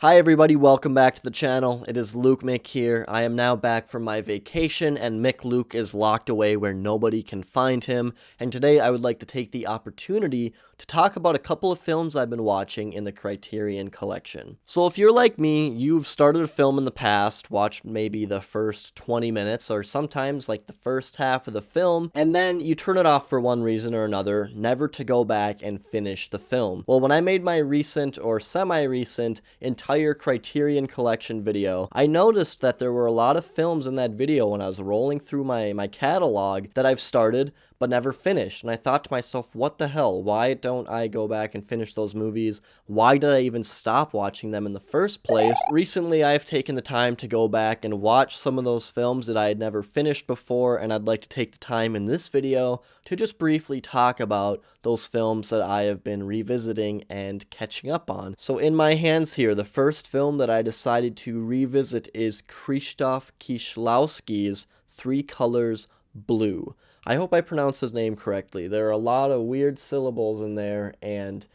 Hi everybody, welcome back to the channel. It is Luke Mick here. I am now back from my vacation and Mick Luke is locked away where nobody can find him. And today I would like to take the opportunity to talk about a couple of films I've been watching in the Criterion Collection. So if you're like me, you've started a film in the past, watched maybe the first 20 minutes or sometimes like the first half of the film, and then you turn it off for one reason or another, never to go back and finish the film. Well, when I made my recent or semi-recent entire Criterion Collection video, I noticed that there were a lot of films in that video when I was rolling through my catalog that I've started but never finished, and I thought to myself, what the hell, why don't I go back and finish those movies? Why did I even stop watching them in the first place? Recently, I've taken the time to go back and watch some of those films that I had never finished before, and I'd like to take the time in this video to just briefly talk about those films that I have been revisiting and catching up on. So in my hands here, the first film that I decided to revisit is Krzysztof Kieślowski's Three Colors Blue. I hope I pronounced his name correctly. There are a lot of weird syllables in there, and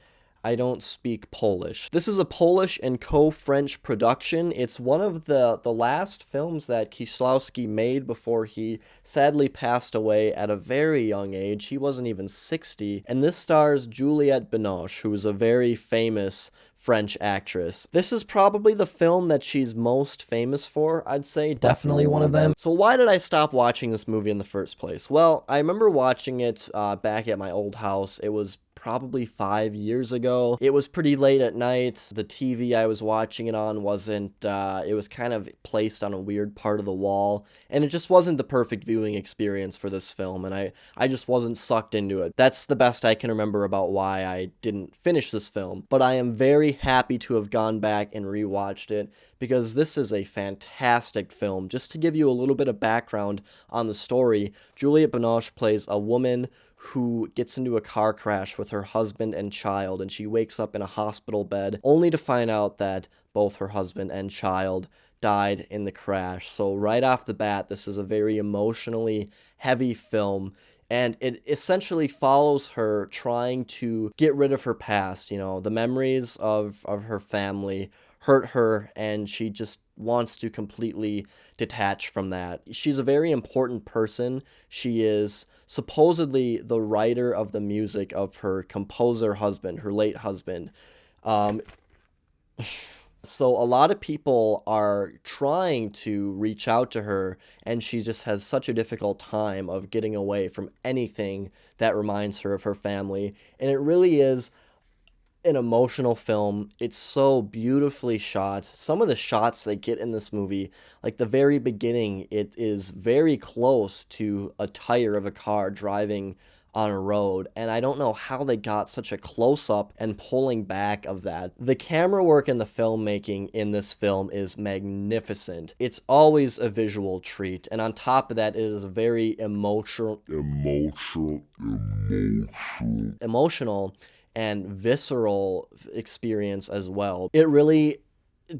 I don't speak Polish. This is a Polish and co-French production. It's one of the last films that Kieślowski made before he sadly passed away at a very young age. He wasn't even 60. And this stars Juliette Binoche, who is a very famous French actress. This is probably the film that she's most famous for, I'd say. Definitely one of them. So why did I stop watching this movie in the first place? Well, I remember watching it back at my old house. It was probably 5 years ago. It was pretty late at night. The TV I was watching it on wasn't, it was kind of placed on a weird part of the wall, and it just wasn't the perfect viewing experience for this film, and I just wasn't sucked into it. That's the best I can remember about why I didn't finish this film, but I am very happy to have gone back and rewatched it, because this is a fantastic film. Just to give you a little bit of background on the story, Juliette Binoche plays a woman who gets into a car crash with her husband and child, and she wakes up in a hospital bed only to find out that both her husband and child died in the crash. So right off the bat, this is a very emotionally heavy film, and it essentially follows her trying to get rid of her past. You know, the memories of her family hurt her, and she just wants to completely detach from that. She's a very important person. She is supposedly the writer of the music of her composer husband, her late husband. So a lot of people are trying to reach out to her, and she just has such a difficult time of getting away from anything that reminds her of her family. And it really is an emotional film. It's so beautifully shot. Some of the shots they get in this movie, like the very beginning, it is very close to a tire of a car driving on a road, and I don't know how they got such a close-up and pulling back of that. The camera work and the filmmaking in this film is magnificent. It's always a visual treat, and on top of that, it is a very emotional and visceral experience as well. It really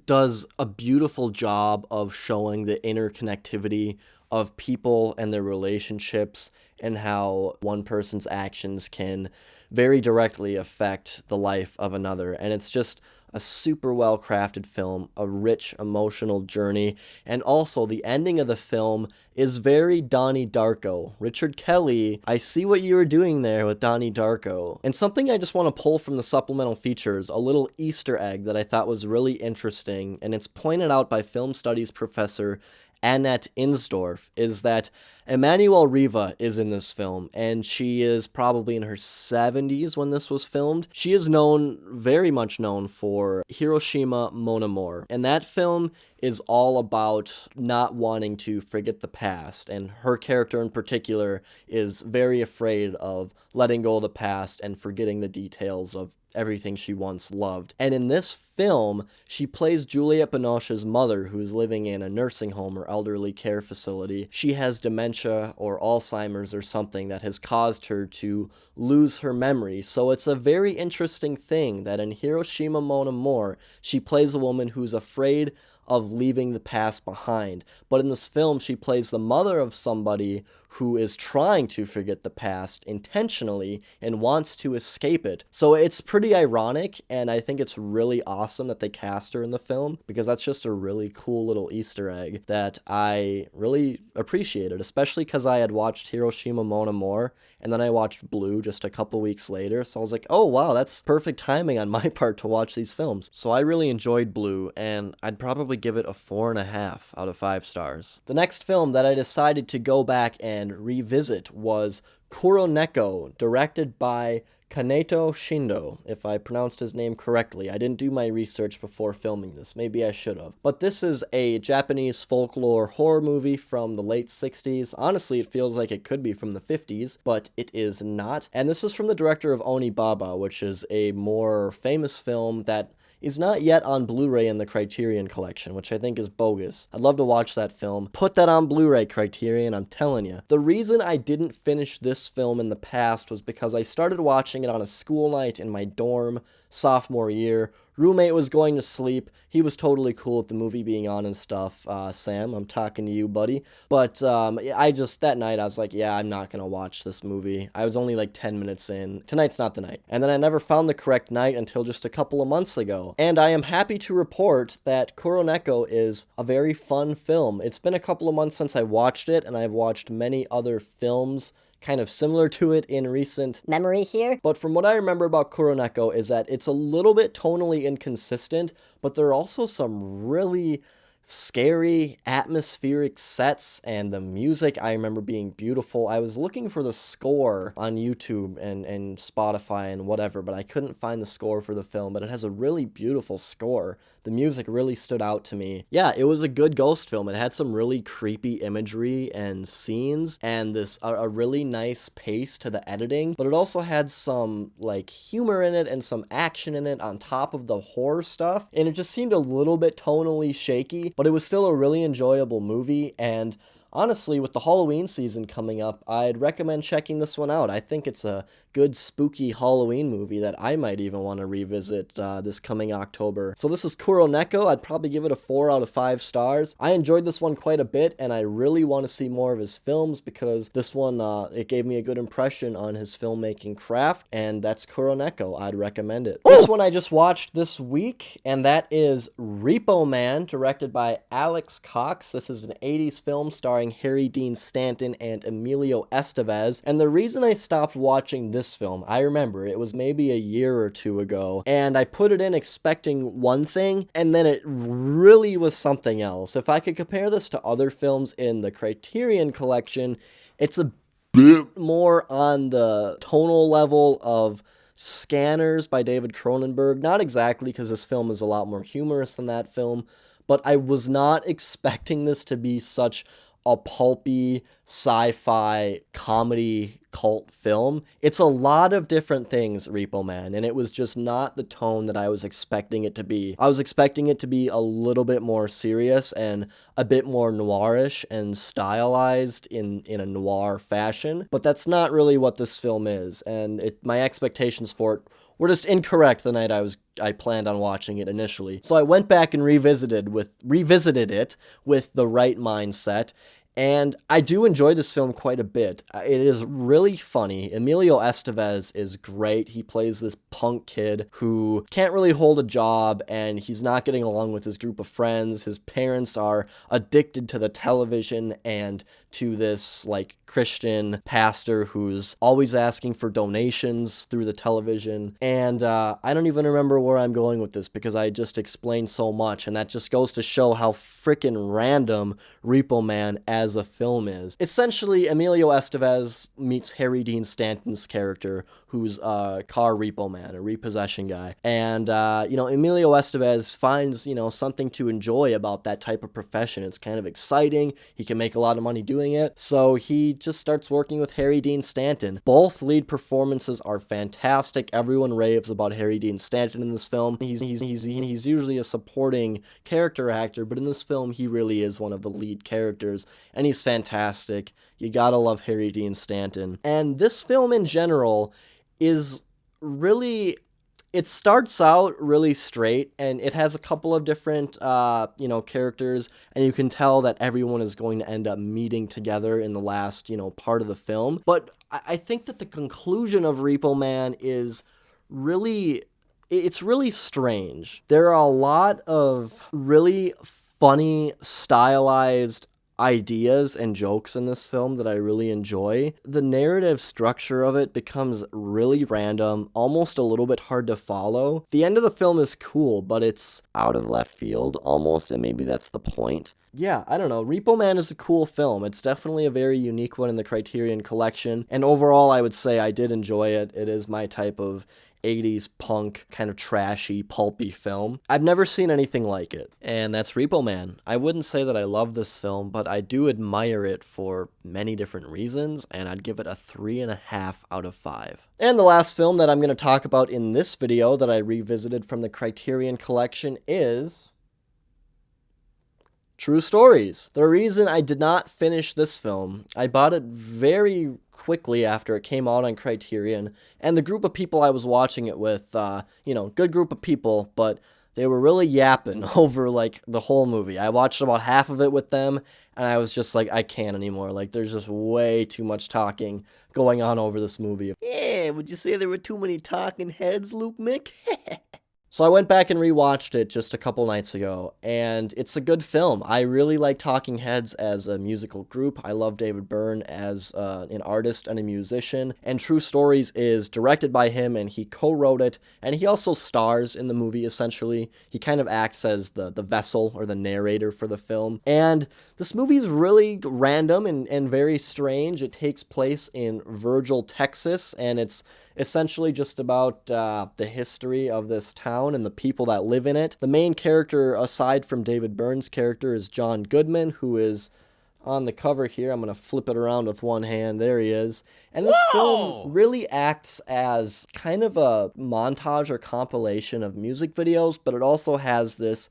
does a beautiful job of showing the interconnectivity of people and their relationships, and how one person's actions can very directly affect the life of another. And it's just a super well crafted film, a rich emotional journey, and also the ending of the film is very Donnie Darko. Richard Kelly, I see what you were doing there with Donnie Darko. And something I just want to pull from the supplemental features, a little Easter egg that I thought was really interesting, and it's pointed out by film studies professor Annette Insdorf, is that Emmanuelle Riva is in this film, and she is probably in her 70s when this was filmed. She is very much known for Hiroshima Mon Amour, and that film is all about not wanting to forget the past, and her character in particular is very afraid of letting go of the past and forgetting the details of everything she once loved. And in this film, she plays Juliette Binoche's mother, who is living in a nursing home or elderly care facility. She has dementia or Alzheimer's or something that has caused her to lose her memory. So it's a very interesting thing that in Hiroshima Mon Amour, she plays a woman who's afraid of leaving the past behind. But in this film, she plays the mother of somebody who is trying to forget the past intentionally and wants to escape it. So it's pretty ironic, and I think it's really awesome that they cast her in the film, because that's just a really cool little Easter egg that I really appreciated, especially because I had watched Hiroshima Mon Amour, and then I watched Blue just a couple weeks later, so I was like, oh wow, that's perfect timing on my part to watch these films. So I really enjoyed Blue, and I'd probably give it a 4.5 out of 5 stars. The next film that I decided to go back and revisit was Kuroneko, directed by Kaneto Shindo, if I pronounced his name correctly. I didn't do my research before filming this. Maybe I should have. But this is a Japanese folklore horror movie from the late 60s. Honestly, it feels like it could be from the 50s, but it is not. And this is from the director of Onibaba, which is a more famous film that is not yet on Blu-ray in the Criterion Collection, which I think is bogus. I'd love to watch that film. Put that on Blu-ray, Criterion, I'm telling you. The reason I didn't finish this film in the past was because I started watching it on a school night in my dorm sophomore year. Roommate was going to sleep. He was totally cool with the movie being on and stuff. Sam, I'm talking to you, buddy. But that night I was like, yeah, I'm not going to watch this movie. I was only like 10 minutes in. Tonight's not the night. And then I never found the correct night until just a couple of months ago. And I am happy to report that Kuroneko is a very fun film. It's been a couple of months since I watched it, and I've watched many other films kind of similar to it in recent memory here. But from what I remember about Kuroneko is that it's a little bit tonally inconsistent, but there are also some really scary, atmospheric sets, and the music I remember being beautiful. I was looking for the score on YouTube and Spotify and whatever, but I couldn't find the score for the film, but it has a really beautiful score. The music really stood out to me. Yeah, it was a good ghost film. It had some really creepy imagery and scenes, and a really nice pace to the editing, but it also had some like humor in it and some action in it on top of the horror stuff, and it just seemed a little bit tonally shaky, but it was still a really enjoyable movie. And honestly, with the Halloween season coming up, I'd recommend checking this one out. I think it's a good spooky Halloween movie that I might even want to revisit this coming October. So this is Kuroneko. I'd probably give it a 4 out of 5 stars. I enjoyed this one quite a bit, and I really want to see more of his films, because this one, it gave me a good impression on his filmmaking craft, and that's Kuroneko. I'd recommend it. This one I just watched this week, and that is Repo Man, directed by Alex Cox. This is an 80s film starring Harry Dean Stanton and Emilio Estevez, and the reason I stopped watching this film, I remember it was maybe a year or two ago, and I put it in expecting one thing, and then it really was something else. If I could compare this to other films in the Criterion Collection, it's a bit more on the tonal level of Scanners by David Cronenberg. Not exactly, because this film is a lot more humorous than that film, but I was not expecting this to be such a pulpy sci-fi comedy cult film. It's a lot of different things, Repo Man, and it was just not the tone that I was expecting it to be. I was expecting it to be a little bit more serious and a bit more noirish and stylized in a noir fashion, but that's not really what this film is, and my expectations for it were just incorrect the night I planned on watching it initially. So I went back and revisited it with the right mindset, and I do enjoy this film quite a bit. It is really funny. Emilio Estevez is great. He plays this punk kid who can't really hold a job, and he's not getting along with his group of friends. His parents are addicted to the television and to this like Christian pastor who's always asking for donations through the television. And I don't even remember where I'm going with this, because I just explained so much, and that just goes to show how freaking random Repo Man as a film is. Essentially, Emilio Estevez meets Harry Dean Stanton's character, who's a car repo man, a repossession guy. And, Emilio Estevez finds, something to enjoy about that type of profession. It's kind of exciting. He can make a lot of money doing it. So he just starts working with Harry Dean Stanton. Both lead performances are fantastic. Everyone raves about Harry Dean Stanton in this film. He's usually a supporting character actor, but in this film, he really is one of the lead characters, and he's fantastic. You gotta love Harry Dean Stanton. And this film in general is really, It starts out really straight, and it has a couple of different, characters, and you can tell that everyone is going to end up meeting together in the last, part of the film. But I think that the conclusion of Repo Man is really, it's really strange. There are a lot of really funny, stylized ideas and jokes in this film that I really enjoy. The narrative structure of it becomes really random, almost a little bit hard to follow. The end of the film is cool, but it's out of left field almost, and maybe that's the point. Yeah, I don't know. Repo Man is a cool film. It's definitely a very unique one in the Criterion Collection, and overall I would say I did enjoy it. It is my type of 80s punk, kind of trashy, pulpy film. I've never seen anything like it, and that's Repo Man. I wouldn't say that I love this film, but I do admire it for many different reasons, and I'd give it a 3.5 out of 5. And the last film that I'm going to talk about in this video that I revisited from the Criterion Collection is True Stories. The reason I did not finish this film, I bought it very quickly after it came out on Criterion, and the group of people I was watching it with, good group of people, but they were really yapping over, the whole movie. I watched about half of it with them, and I was just like, I can't anymore. There's just way too much talking going on over this movie. Yeah, would you say there were too many talking heads, Luke Mick? So I went back and rewatched it just a couple nights ago, and it's a good film. I really like Talking Heads as a musical group. I love David Byrne as an artist and a musician, and True Stories is directed by him, and he co-wrote it, and he also stars in the movie, essentially. He kind of acts as the vessel or the narrator for the film, and this movie is really random and very strange. It takes place in Virgil, Texas, and it's essentially just about the history of this town and the people that live in it. The main character, aside from David Byrne's character, is John Goodman, who is on the cover here. I'm going to flip it around with one hand. There he is. And this film really acts as kind of a montage or compilation of music videos, but it also has this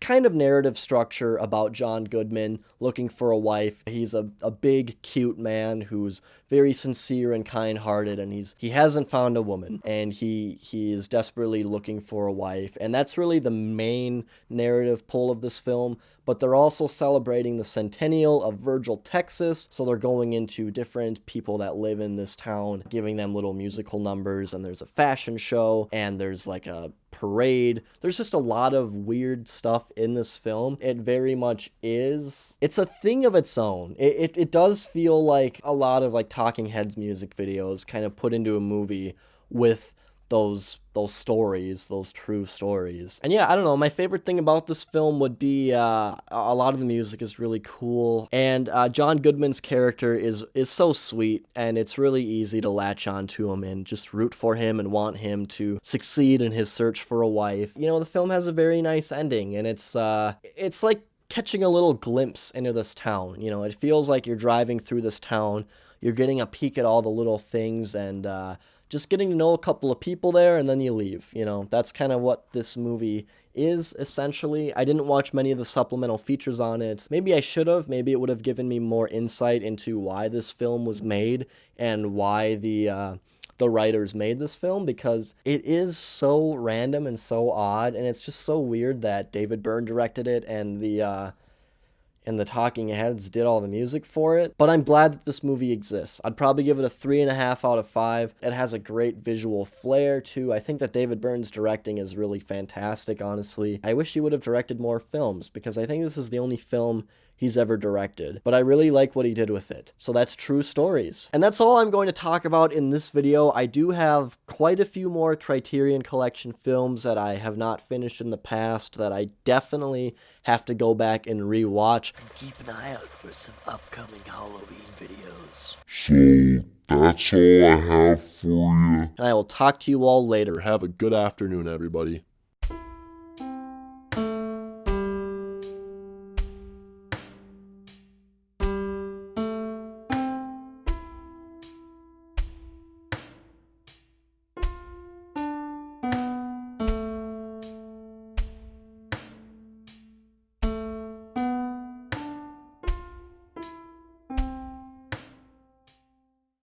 kind of narrative structure about John Goodman looking for a wife. He's a big, cute man who's very sincere and kind-hearted, and he hasn't found a woman, and he is desperately looking for a wife, and that's really the main narrative pull of this film. But they're also celebrating the centennial of Virgil, Texas, so they're going into different people that live in this town, giving them little musical numbers, and there's a fashion show, and there's a parade. There's just a lot of weird stuff in this film. It very much is. It's a thing of its own. It does feel like a lot of Talking Heads music videos kind of put into a movie with those stories, those true stories. And yeah, I don't know, my favorite thing about this film would be a lot of the music is really cool, and John Goodman's character is so sweet, and it's really easy to latch on to him and just root for him and want him to succeed in his search for a wife. The film has a very nice ending, and it's like catching a little glimpse into this town. It feels like you're driving through this town, you're getting a peek at all the little things, and just getting to know a couple of people there, and then you leave. That's kind of what this movie is, essentially. I didn't watch many of the supplemental features on it. Maybe I should have. Maybe it would have given me more insight into why this film was made and why the writers made this film, because it is so random and so odd, and it's just so weird that David Byrne directed it and the Talking Heads did all the music for it. But I'm glad that this movie exists. I'd probably give it a 3.5 out of 5. It has a great visual flair, too. I think that David Byrne's directing is really fantastic, honestly. I wish he would have directed more films, because I think this is the only film he's ever directed, but I really like what he did with it. So that's True Stories. And that's all I'm going to talk about in this video. I do have quite a few more Criterion Collection films that I have not finished in the past that I definitely have to go back and rewatch. Keep an eye out for some upcoming Halloween videos. So that's all I have for you. And I will talk to you all later. Have a good afternoon, everybody.